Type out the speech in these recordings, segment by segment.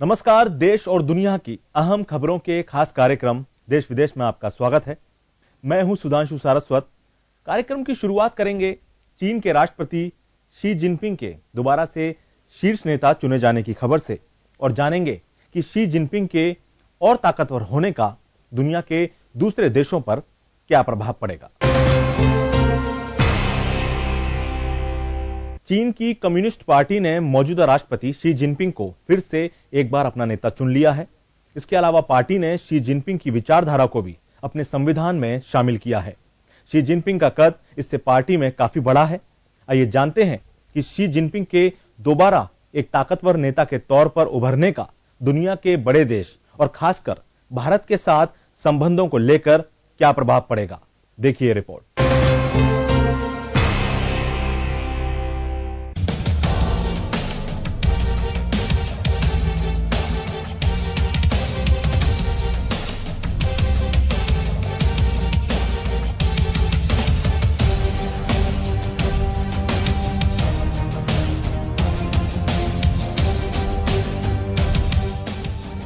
नमस्कार। देश और दुनिया की अहम खबरों के खास कार्यक्रम देश विदेश में आपका स्वागत है। मैं हूं सुधांशु सारस्वत। कार्यक्रम की शुरुआत करेंगे चीन के राष्ट्रपति शी जिनपिंग के दोबारा से शीर्ष नेता चुने जाने की खबर से और जानेंगे कि शी जिनपिंग के और ताकतवर होने का दुनिया के दूसरे देशों पर क्या प्रभाव पड़ेगा। चीन की कम्युनिस्ट पार्टी ने मौजूदा राष्ट्रपति शी जिनपिंग को फिर से एक बार अपना नेता चुन लिया है। इसके अलावा पार्टी ने शी जिनपिंग की विचारधारा को भी अपने संविधान में शामिल किया है। शी जिनपिंग का कद इससे पार्टी में काफी बड़ा है। आइए जानते हैं कि शी जिनपिंग के दोबारा एक ताकतवर नेता के तौर पर उभरने का दुनिया के बड़े देश और खासकर भारत के साथ संबंधों को लेकर क्या प्रभाव पड़ेगा। देखिए रिपोर्ट।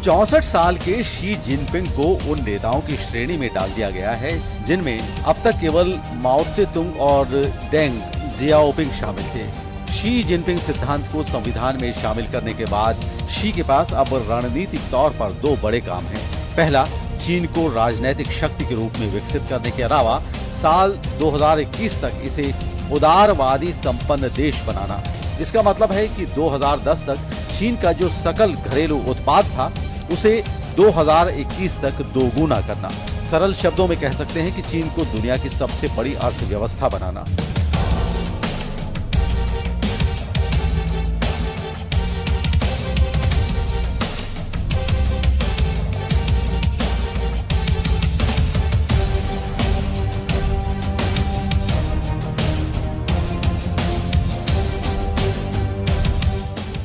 चौसठ साल के शी जिनपिंग को उन नेताओं की श्रेणी में डाल दिया गया है जिनमें अब तक केवल माओ त्से-तुंग और डेंग जियाओपिंग शामिल थे। शी जिनपिंग सिद्धांत को संविधान में शामिल करने के बाद शी के पास अब रणनीतिक तौर पर दो बड़े काम हैं। पहला, चीन को राजनैतिक शक्ति के रूप में विकसित करने के अलावा साल 2021 तक इसे उदारवादी संपन्न देश बनाना। इसका मतलब है कि 2010 तक चीन का जो सकल घरेलू उत्पाद था उसे 2021 तक दोगुना करना। सरल शब्दों में कह सकते हैं कि चीन को दुनिया की सबसे बड़ी अर्थव्यवस्था बनाना।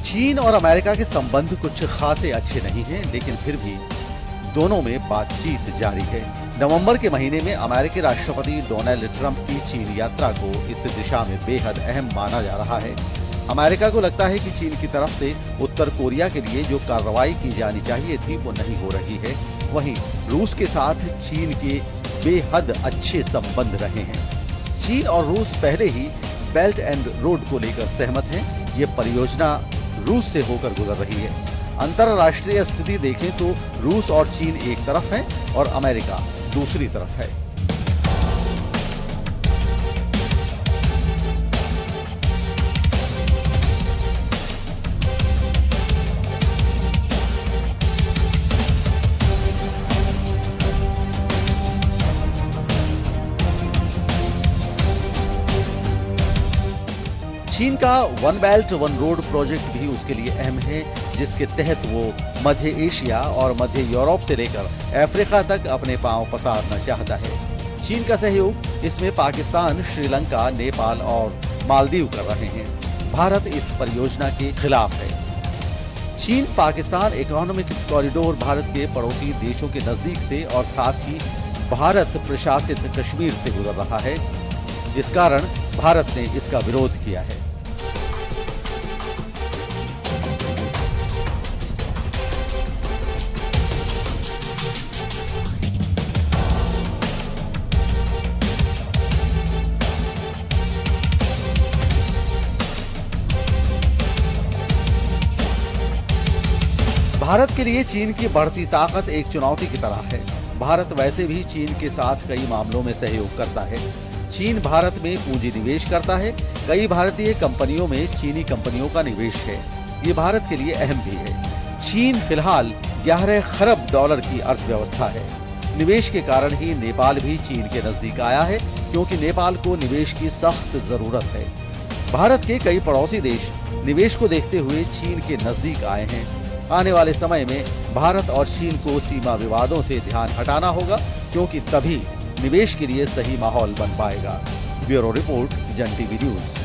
चीन और अमेरिका के संबंध कुछ खासे अच्छे नहीं हैं, लेकिन फिर भी दोनों में बातचीत जारी है। नवंबर के महीने में अमेरिकी राष्ट्रपति डोनाल्ड ट्रंप की चीन यात्रा को इस दिशा में बेहद अहम माना जा रहा है। अमेरिका को लगता है कि चीन की तरफ से उत्तर कोरिया के लिए जो कार्रवाई की जानी चाहिए थी वो नहीं हो रही है। वहीं रूस के साथ चीन के बेहद अच्छे संबंध रहे हैं। चीन और रूस पहले ही बेल्ट एंड रोड को लेकर सहमत हैं। ये परियोजना रूस से होकर गुजर रही है। अंतरराष्ट्रीय स्थिति देखें तो रूस और चीन एक तरफ है और अमेरिका दूसरी तरफ है। चीन का one belt one road project भी उसके लिए अहम है, जिसके तहत वो मध्य एशिया और मध्य यूरोप से लेकर अफ्रीका तक अपने पांव पसारना चाहता है। चीन का सहयोग इसमें पाकिस्तान, श्रीलंका, नेपाल और मालदीव कर रहे हैं। भारत इस परियोजना के खिलाफ है। चीन पाकिस्तान इकोनॉमिक कॉरिडोर भारत के पड़ोसी देशों के नजदीक से और साथ ही भारत प्रशासित कश्मीर से गुजर रहा है। इस कारण भारत ने इसका विरोध किया है। भारत के लिए चीन की बढ़ती ताकत एक चुनौती की तरह है। भारत वैसे भी चीन के साथ कई मामलों में सहयोग करता है। चीन भारत में पूंजी निवेश करता है। कई भारतीय कंपनियों में चीनी कंपनियों का निवेश है। ये भारत के लिए अहम भी है। चीन फिलहाल 11 खरब डॉलर की अर्थव्यवस्था है। निवेश के कारण ही नेपाल भी चीन के नजदीक आया है, क्योंकि नेपाल को निवेश की सख्त जरूरत है। भारत के कई पड़ोसी देश निवेश को देखते हुए चीन के नजदीक आए हैं। आने वाले समय में भारत और चीन को सीमा विवादों से ध्यान हटाना होगा, क्योंकि तभी निवेश के लिए सही माहौल बन पाएगा। ब्यूरो रिपोर्ट, जन टीवी न्यूज।